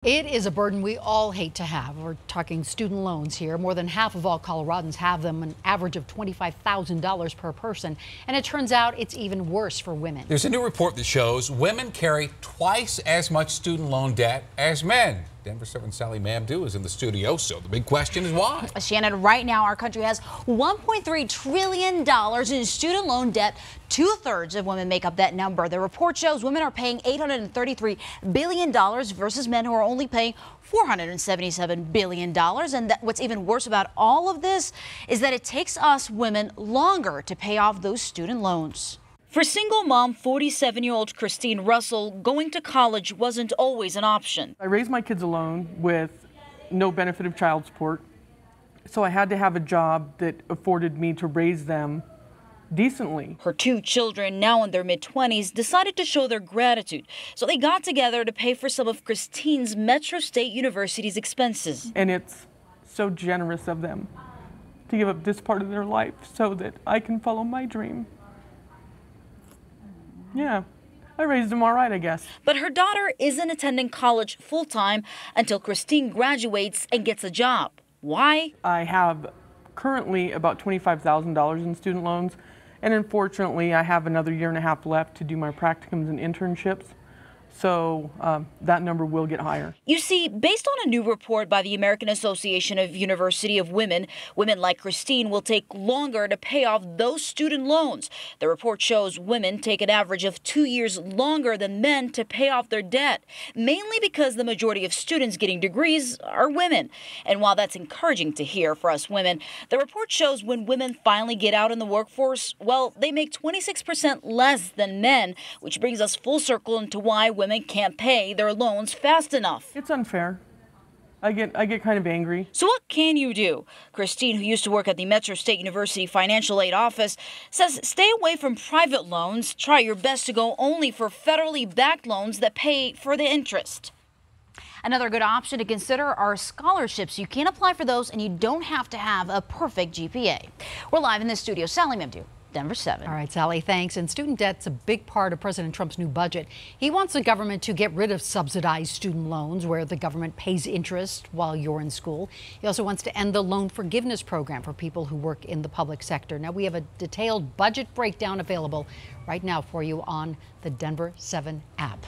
It is a burden we all hate to have. We're talking student loans here. More than half of all Coloradans have them, an average of $25,000 per person. And it turns out it's even worse for women. There's a new report that shows women carry twice as much student loan debt as men. Denver 7 Sally Mamdouh is in the studio, so the big question is why? Shannon, right now our country has $1.3 trillion in student loan debt. 2/3 of women make up that number. The report shows women are paying $833 billion versus men who are only paying $477 billion. And what's even worse about all of this is that it takes us women longer to pay off those student loans. For single mom, 47-year-old Christine Russell, going to college wasn't always an option. I raised my kids alone with no benefit of child support, so I had to have a job that afforded me to raise them decently. Her two children, now in their mid-20s, decided to show their gratitude, so they got together to pay for some of Christine's Metro State University's expenses. And it's so generous of them to give up this part of their life so that I can follow my dream. Yeah, I raised them all right, I guess. But her daughter isn't attending college full-time until Christine graduates and gets a job. Why? I have currently about $25,000 in student loans, and unfortunately I have another year and a half left to do my practicums and internships. So that number will get higher. You see, based on a new report by the American Association of University of Women, women like Christine will take longer to pay off those student loans. The report shows women take an average of 2 years longer than men to pay off their debt, mainly because the majority of students getting degrees are women. And while that's encouraging to hear for us women, the report shows when women finally get out in the workforce, well, they make 26% less than men, which brings us full circle into why women can't pay their loans fast enough. It's unfair. I get kind of angry. So what can you do? Christine, who used to work at the Metro State University Financial Aid Office, says stay away from private loans. Try your best to go only for federally backed loans that pay for the interest. Another good option to consider are scholarships. You can apply for those and you don't have to have a perfect GPA. We're live in the studio. Sally Mamdouh, Denver 7. All right, Sally, thanks. And student debt's a big part of President Trump's new budget. He wants the government to get rid of subsidized student loans where the government pays interest while you're in school. He also wants to end the loan forgiveness program for people who work in the public sector. Now, we have a detailed budget breakdown available right now for you on the Denver 7 app.